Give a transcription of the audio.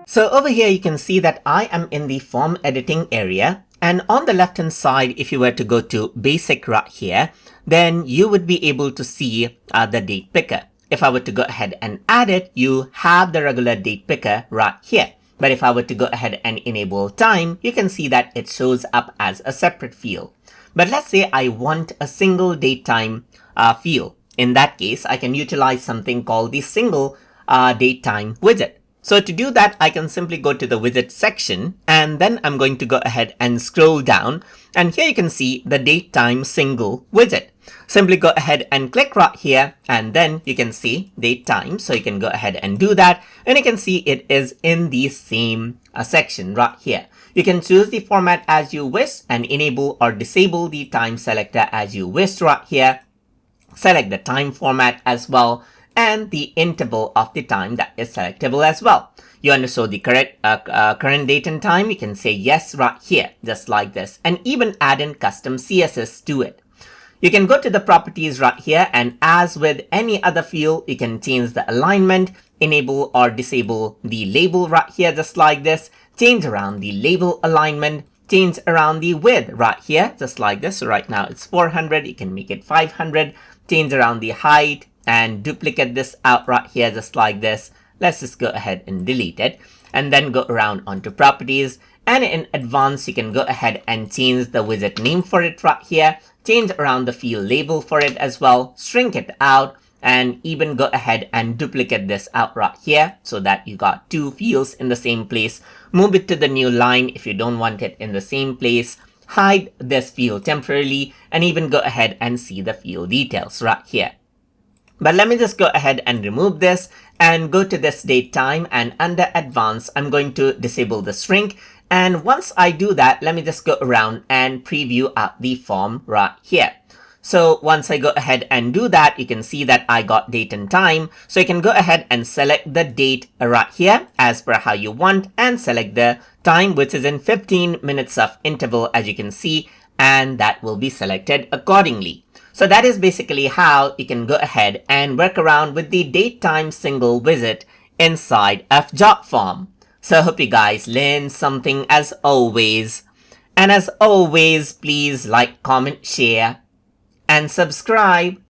So over here, you can see that I am in the form editing area. And on the left hand side, if you were to go to basic right here, then you would be able to see the date picker. If I were to go ahead and add it, you have the regular date picker right here. But if I were to go ahead and enable time, you can see that it shows up as a separate field. But let's say I want a single date time field. In that case, I can utilize something called the single date time widget. So to do that, I can simply go to the widget section, and then I'm going to go ahead and scroll down, and here you can see the DateTime Single Widget. Simply go ahead and click right here, and then you can see date time. So you can go ahead and do that, and you can see it is in the same section right here. You can choose the format as you wish and enable or disable the time selector as you wish right here. Select the time format as well, and the interval of the time that is selectable as well. You want to show the current date and time, you can say yes right here, just like this, and even add in custom CSS to it. You can go to the properties right here, and as with any other field, you can change the alignment, enable or disable the label right here, just like this, change around the label alignment, change around the width right here, just like this. So right now it's 400, you can make it 500, change around the height, and duplicate this out right here, just like this. Let's just go ahead and delete it, and then go around onto properties, and in advanced you can go ahead and change the widget name for it right here, change around the field label for it as well, shrink it out, and even go ahead and duplicate this out right here so that you got two fields in the same place. Move it to the new line if you don't want it in the same place. Hide this field temporarily, and even go ahead and see the field details right here. But let me just go ahead and remove this and go to this date time, and under advanced, I'm going to disable the shrink. And once I do that, let me just go around and preview out the form right here. So once I go ahead and do that, you can see that I got date and time. So you can go ahead and select the date right here as per how you want, and select the time, which is in 15 minutes of interval, as you can see, and that will be selected accordingly. So that is basically how you can go ahead and work around with the DateTime Single Widget inside of Jotform. So I hope you guys learned something as always. And as always, please like, comment, share, and subscribe.